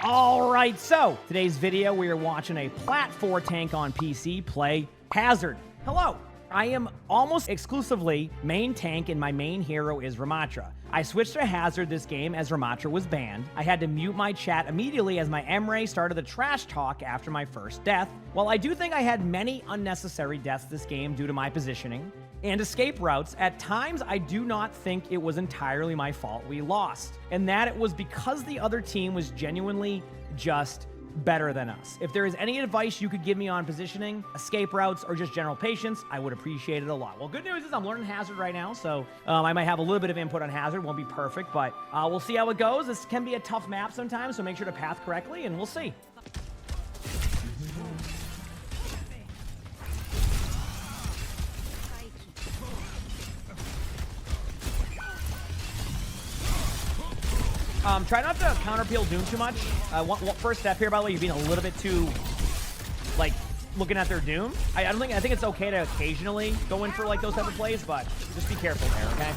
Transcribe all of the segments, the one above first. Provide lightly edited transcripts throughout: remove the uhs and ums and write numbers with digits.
All right, so today's video, we are watching a Plat 4 tank on PC play Hazard. Hello, I am almost exclusively main tank and my main hero is Ramatra. I switched to Hazard this game as Ramatra was banned. I had to mute my chat immediately as my emray started the trash talk after my first death. While I do think I had many unnecessary deaths this game due to my positioning and escape routes, at times I do not think it was entirely my fault we lost, and that it was because the other team was genuinely just better than us. If there is any advice you could give me on positioning, escape routes, or just general patience, I would appreciate it a lot. Well, good news is I'm learning Hazard right now, so I might have a little bit of input on Hazard. Won't be perfect, but we'll see how it goes. This can be a tough map sometimes, so make sure to path correctly, and we'll see. Try not to counter-peel Doom too much. First step here, by the way, you're being a little bit too, like, looking at their Doom. I think it's okay to occasionally go in for, like, those type of plays, but just be careful there, okay?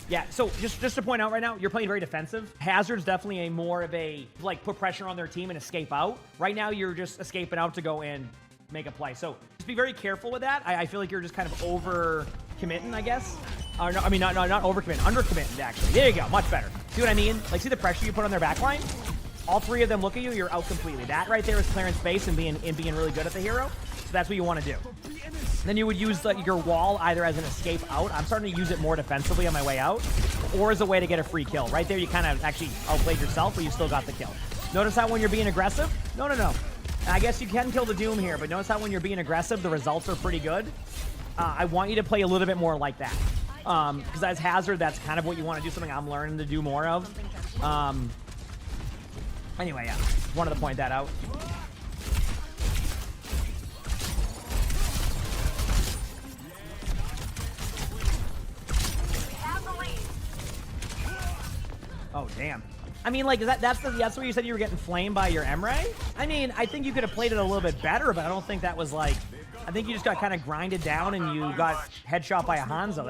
Yeah, so just to point out right now, you're playing very defensive. Hazard's definitely more of a, like, put pressure on their team and escape out. Right now, you're just escaping out to go in, make a play. So just be very careful with that. I feel like you're just kind of over-committing, I guess. No, I mean, not over-committing, under-committing, actually. There you go, much better. See what I mean? Like, see the pressure you put on their backline? All three of them look at you, you're out completely. That right there is clearing space and being really good at the hero. So that's what you want to do. Then you would use your wall either as an escape out. I'm starting to use it more defensively on my way out, or as a way to get a free kill. Right there, you kind of actually outplayed yourself, but you still got the kill. Notice how when you're being aggressive? No. I guess you can kill the Doom here, but notice how when you're being aggressive, the results are pretty good. I want you to play a little bit more like that. Because as Hazard, that's kind of what you want to do, something I'm learning to do more of. Anyway, yeah, wanted to point that out. Oh, damn. I mean, like, that's where you said you were getting flamed by your emray? I mean, I think you could have played it a little bit better, but I don't think that was, like... I think you just got kind of grinded down and you got headshot by a Hanzo.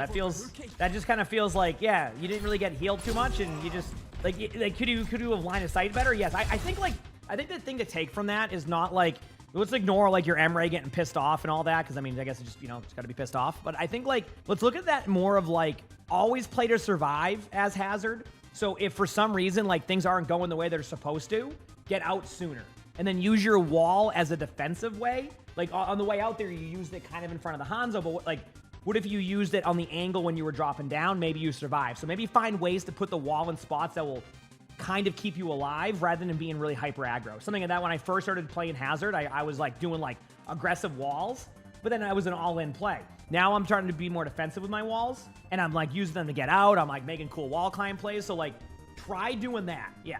That just kind of feels like, yeah, you didn't really get healed too much and you just, like could you have line of sight better? Yes, I think the thing to take from that is not like, let's ignore like your emray getting pissed off and all that, because I mean, I guess it's just, it's got to be pissed off. But I think like, let's look at that more of like, always play to survive as Hazard. So if for some reason, like things aren't going the way they're supposed to, get out sooner. And then use your wall as a defensive way. Like, on the way out there, you used it kind of in front of the Hanzo, but what if you used it on the angle when you were dropping down? Maybe you survive. So maybe find ways to put the wall in spots that will kind of keep you alive rather than being really hyper aggro. Something like that when I first started playing Hazard, I was like doing like aggressive walls, but then I was an all-in play. Now I'm trying to be more defensive with my walls, and I'm like using them to get out. I'm like making cool wall climb plays. So like, try doing that. Yeah.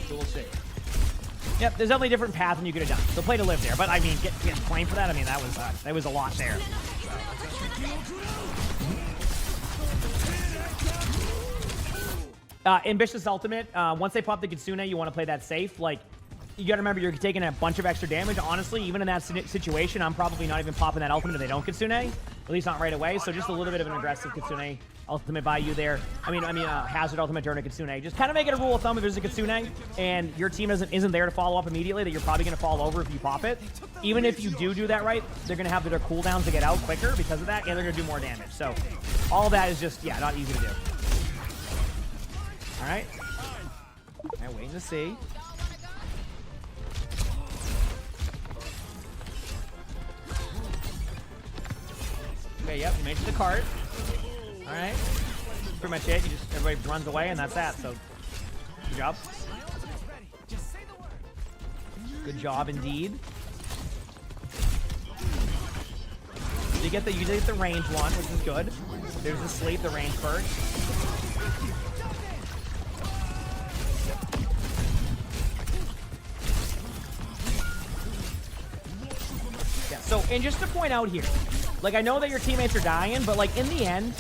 So we'll see. Yep, there's definitely a different path than you could have done. So play to live there. But I mean, get claimed for that. I mean, that was a lot there. Ambitious ultimate. Once they pop the Kitsune, you want to play that safe. Like, you got to remember you're taking a bunch of extra damage. Honestly, even in that situation, I'm probably not even popping that ultimate if they don't Kitsune. At least not right away. So just a little bit of an aggressive Kitsune ultimate by you there. I mean, Hazard ultimate during a Kitsune. Just kind of make it a rule of thumb if there's a Kitsune and your team isn't there to follow up immediately, that you're probably going to fall over if you pop it. Even if you do that right, they're going to have their cooldowns to get out quicker because of that, and they're going to do more damage. So all of that is just, yeah, not easy to do. All right. Waiting to see. Okay, yep, you made it to the cart. All right, pretty much it. Everybody runs away, and that's that. So, good job. Good job indeed. You get the range one, which is good. There's the sleep, the range first. Yeah. So, and just to point out here. Like, I know that your teammates are dying, but, like, in the end,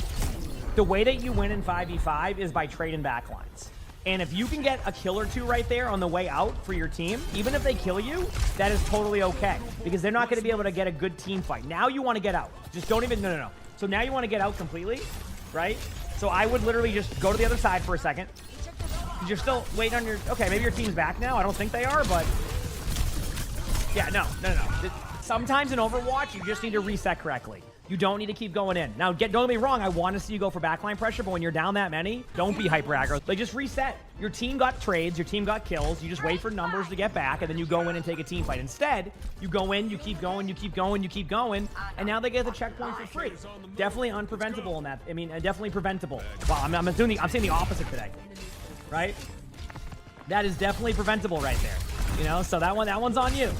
the way that you win in 5v5 is by trading backlines. And if you can get a kill or two right there on the way out for your team, even if they kill you, that is totally okay. Because they're not going to be able to get a good team fight. Now you want to get out. Just don't even, no. So now you want to get out completely, right? So I would literally just go to the other side for a second. You're still waiting on your, okay, maybe your team's back now. I don't think they are, but yeah, no. Sometimes in Overwatch, you just need to reset correctly. You don't need to keep going in. Now, don't get me wrong, I want to see you go for backline pressure, but when you're down that many, don't be hyper aggro. Like, just reset. Your team got trades, your team got kills, you just wait for numbers to get back, and then you go in and take a team fight. Instead, you go in, you keep going, and now they get the checkpoint for free. Definitely unpreventable in that. I mean, definitely preventable. Wow, I'm saying the opposite today, right? That is definitely preventable right there. You know, so that one's on you.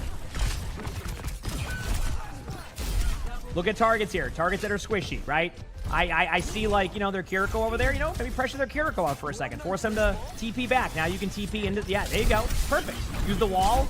Look at targets here. Targets that are squishy, right? I see, like, you know, their Kiriko over there. You know, maybe pressure their Kiriko out for a second. Force them to TP back. Now you can TP into... Yeah, there you go. Perfect. Use the wall.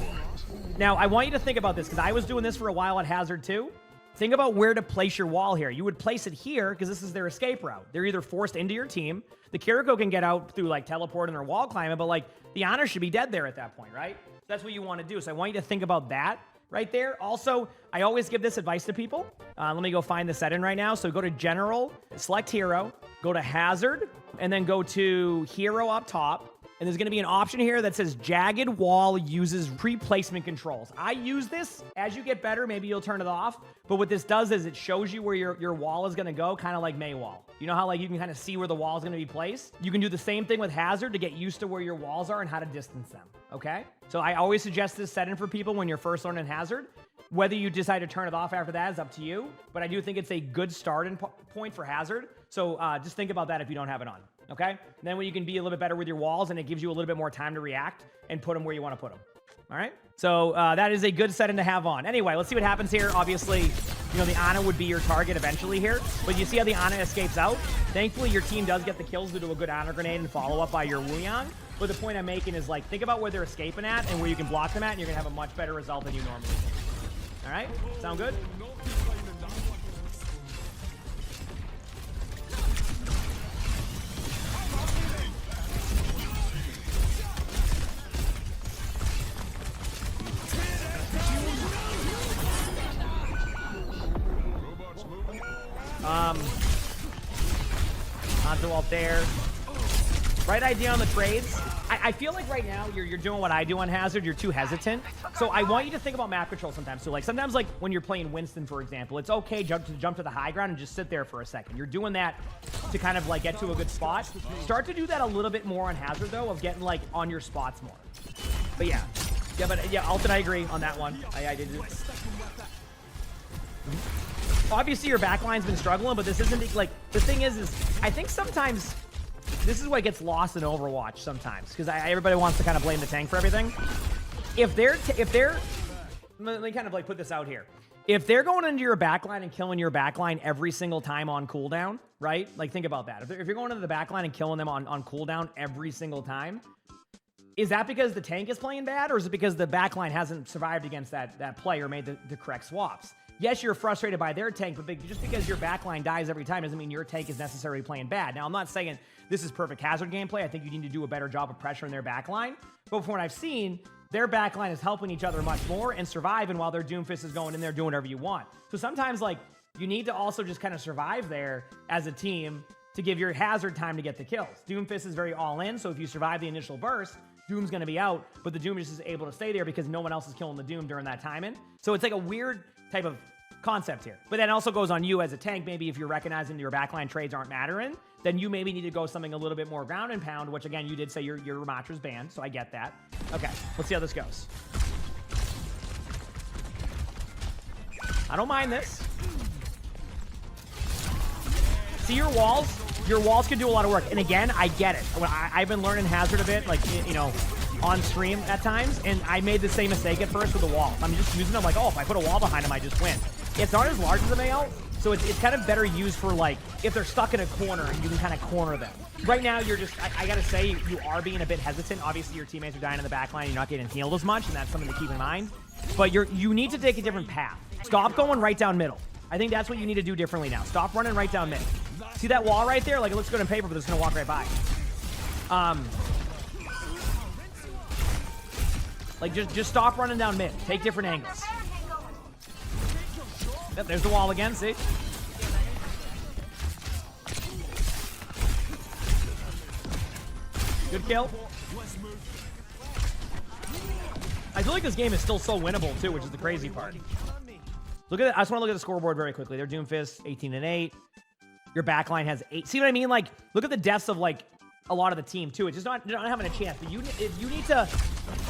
Now, I want you to think about this, because I was doing this for a while at Hazard too. Think about where to place your wall here. You would place it here, because this is their escape route. They're either forced into your team. The Kiriko can get out through, like, teleporting or wall climbing, but, like, the honor should be dead there at that point, right? That's what you want to do. So I want you to think about that right there. Also, I always give this advice to people. Let me go find the setting right now. So go to General, select Hero, go to Hazard, and then go to Hero up top. And there's going to be an option here that says Jagged Wall uses pre-placement controls. I use this. As you get better, maybe you'll turn it off. But what this does is it shows you where your wall is going to go, kind of like Maywall. You know how, like, you can kind of see where the wall is going to be placed? You can do the same thing with Hazard to get used to where your walls are and how to distance them, okay? So I always suggest this setting for people when you're first learning Hazard. Whether you decide to turn it off after that is up to you. But I do think it's a good starting point for Hazard. So just think about that if you don't have it on. Okay? And then when you can be a little bit better with your walls, and it gives you a little bit more time to react and put them where you want to put them. All right? So that is a good setting to have on. Anyway, let's see what happens here. Obviously, you know, the Ana would be your target eventually here. But you see how the Ana escapes out? Thankfully, your team does get the kills due to a good Ana grenade and follow up by your Wuyang. But the point I'm making is, like, think about where they're escaping at and where you can block them at, and you're going to have a much better result than you normally do. All right? Sound good? Onto ult there. Right idea on the trades. I feel like right now you're doing what I do on Hazard. You're too hesitant. So I want you to think about map control sometimes. So, like, sometimes, like, when you're playing Winston, for example, it's okay jump to the high ground and just sit there for a second. You're doing that to kind of, like, get to a good spot. Start to do that a little bit more on Hazard, though, of getting, like, on your spots more. But yeah. Yeah, but yeah, Alton, I agree on that one. I did do it. Obviously, your backline's been struggling, but this isn't, like, the thing is I think sometimes this is what gets lost in Overwatch sometimes, because everybody wants to kind of blame the tank for everything. If they're let me kind of, like, put this out here. If they're going into your backline and killing your backline every single time on cooldown, right? Like, think about that. If you're going into the backline and killing them on cooldown every single time, is that because the tank is playing bad, or is it because the backline hasn't survived against that play or made the correct swaps? Yes, you're frustrated by their tank, but just because your backline dies every time doesn't mean your tank is necessarily playing bad. Now, I'm not saying this is perfect Hazard gameplay. I think you need to do a better job of pressuring their backline. But from what I've seen, their backline is helping each other much more and surviving while their Doomfist is going in there doing whatever you want. So sometimes, like, you need to also just kind of survive there as a team to give your Hazard time to get the kills. Doomfist is very all-in, so if you survive the initial burst, Doom's going to be out, but the Doom is just able to stay there because no one else is killing the Doom during that time in. So it's like a weird type of concept here. But that also goes on you as a tank. Maybe if you're recognizing your backline trades aren't mattering, then you maybe need to go something a little bit more ground and pound, which, again, you did say your Ramatra's banned, so I get that. Okay, let's see how this goes. I don't mind this. See your walls? Your walls can do a lot of work. And again, I get it. I've been learning Hazard a bit, like, you know, on stream at times, and I made the same mistake at first with the wall. I'm just using them like, oh, if I put a wall behind them, I just win. It's not as large as a mail, so it's kind of better used for, like, if they're stuck in a corner and you can kind of corner them. Right now, you're just, I gotta say, you are being a bit hesitant. Obviously, your teammates are dying in the back line, you're not getting healed as much, and that's something to keep in mind. But you need to take a different path. Stop going right down middle. I think that's what you need to do differently now. Stop running right down mid. See that wall right there? Like, it looks good on paper, but it's gonna walk right by. Like, just stop running down mid. Take different angles. Yep, there's the wall again, see? Good kill. I feel like this game is still so winnable, too, which is the crazy part. Look at it. I just want to look at the scoreboard very quickly. They're Doomfist, 18-8. Your backline has 8. See what I mean? Like, look at the deaths of, like, a lot of the team, too. It's just not having a chance. But you need to,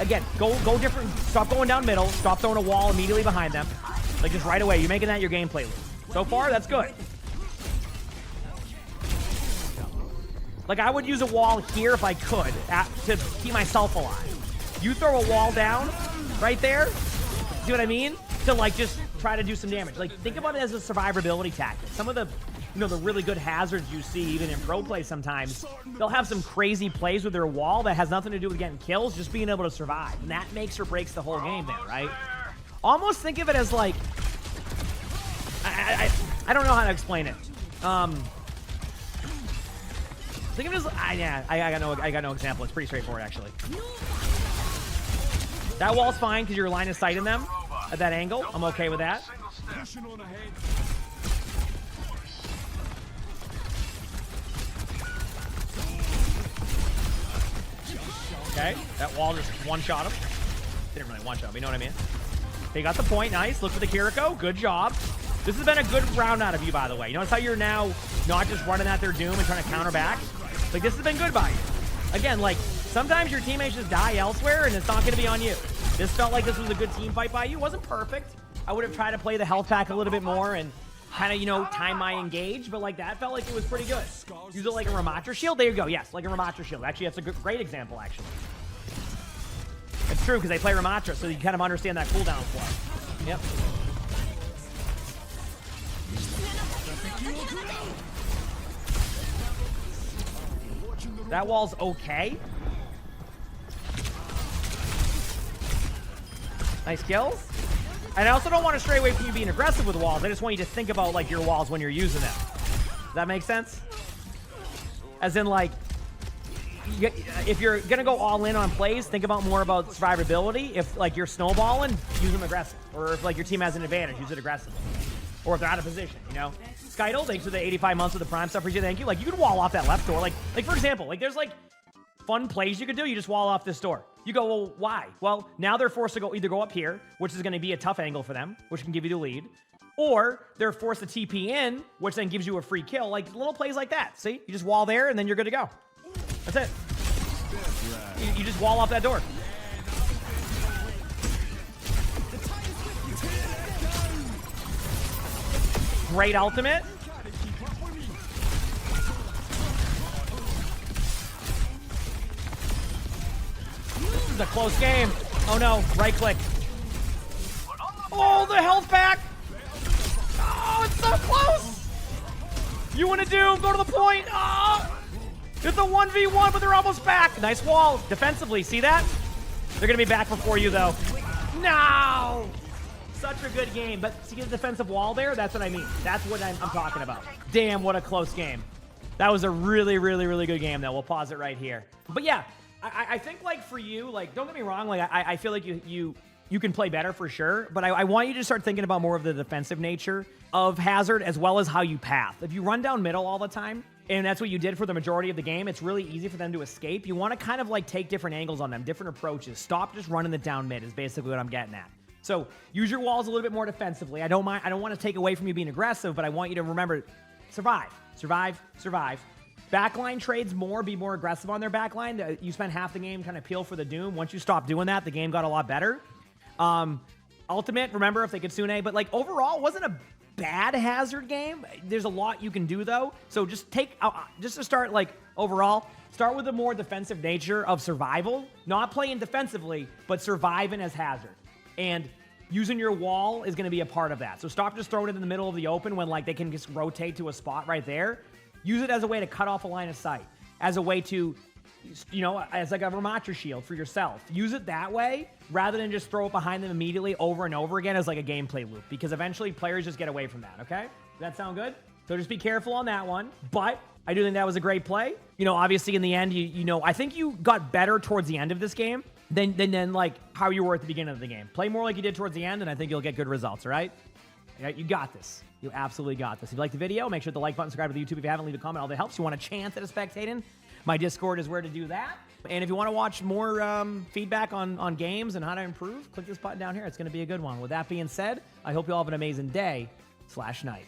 again, go different. Stop going down middle. Stop throwing a wall immediately behind them. Like, just right away. You're making that your gameplay loop. So far, that's good. Like, I would use a wall here if I could to keep myself alive. You throw a wall down right there. See what I mean? To, like, just try to do some damage. Like, think about it as a survivability tactic. Some of the, you know, the really good hazards you see even in pro play sometimes, they'll have some crazy plays with their wall that has nothing to do with getting kills, just being able to survive. And that makes or breaks the whole game there, right? Almost think of it as like, I don't know how to explain it. Think of it as, yeah, I got no example. It's pretty straightforward, actually. That wall's fine because you're line of sight in them at that angle. I'm okay with that. Okay, that wall just one-shot him. Didn't really one-shot him, but you know what I mean? They got the point. Nice. Look for the Kiriko. Good job. This has been a good round out of you, by the way. You notice how you're now not just running at their doom and trying to counter back? Like, this has been good by you. Again, like, sometimes your teammates just die elsewhere, and it's not going to be on you. This felt like this was a good team fight by you. It wasn't perfect. I would have tried to play the health pack a little bit more and kind of, you know, time my engage, but, like, that felt like it was pretty good. Use it like a Ramatra shield. There you go. Yes, like a Ramatra shield. Actually, that's a great example, actually. It's true, because they play Ramatra, so you kind of understand that cooldown flow. Yep. That wall's okay. Nice kills. And I also don't want to stray away from you being aggressive with walls. I just want you to think about, like, your walls when you're using them. Does that make sense? As in, like, if you're going to go all in on plays, think about more about survivability. If, like, you're snowballing, use them aggressive. Or if, like, your team has an advantage, use it aggressively. Or if they're out of position, you know? Skytle, thanks for the 85 months of the Prime stuff. Appreciate it. Thank you. Like, you could wall off that left door. Like, for example, like, there's, like, fun plays you could do. You just wall off this door. You go, well, why? Well, now they're forced to either go up here, which is going to be a tough angle for them, which can give you the lead, or they're forced to TP in, which then gives you a free kill. Like, little plays like that. See? You just wall there, and then you're good to go. That's it. You just wall off that door. Great ultimate. This is a close game. Oh no, right click. Oh, the health pack. Oh, it's so close. You want to do? Go to the point. Oh, it's a 1v1, but they're almost back. Nice wall. Defensively, see that? They're going to be back before you, though. No. Such a good game, but see the defensive wall there? That's what I mean. That's what I'm talking about. Damn, what a close game. That was a really, really, really good game, though. We'll pause it right here. But yeah, I think, like, for you, like, don't get me wrong, like, I feel like you can play better for sure, but I want you to start thinking about more of the defensive nature of Hazard as well as how you path. If you run down middle all the time, and that's what you did for the majority of the game, it's really easy for them to escape. You want to kind of, like, take different angles on them, different approaches. Stop just running the down mid is basically what I'm getting at. So use your walls a little bit more defensively. I don't want to take away from you being aggressive, but I want you to remember, survive, survive, survive. Backline trades more, be more aggressive on their backline. You spend half the game kind of peel for the doom. Once you stop doing that, the game got a lot better. Ultimate, remember if they could Sune, but, like, overall, it wasn't a bad Hazard game. There's a lot you can do, though. So just just to start, like, overall, start with the more defensive nature of survival, not playing defensively, but surviving as Hazard. And using your wall is going to be a part of that. So stop just throwing it in the middle of the open when, like, they can just rotate to a spot right there. Use it as a way to cut off a line of sight, as a way to, you know, as like a Ramatra shield for yourself. Use it that way rather than just throw it behind them immediately over and over again as, like, a gameplay loop, because eventually players just get away from that, okay? Does that sound good? So just be careful on that one. But I do think that was a great play. You know, obviously in the end, you know, I think you got better towards the end of this game than like how you were at the beginning of the game. Play more like you did towards the end, and I think you'll get good results, all right? Yeah, you got this. You absolutely got this. If you like the video, make sure to like button, subscribe to the YouTube. If you haven't, leave a comment. All that helps. You want a chance at a Spectating? My Discord is where to do that. And if you want to watch more feedback on games and how to improve, click this button down here. It's going to be a good one. With that being said, I hope you all have an amazing day/night.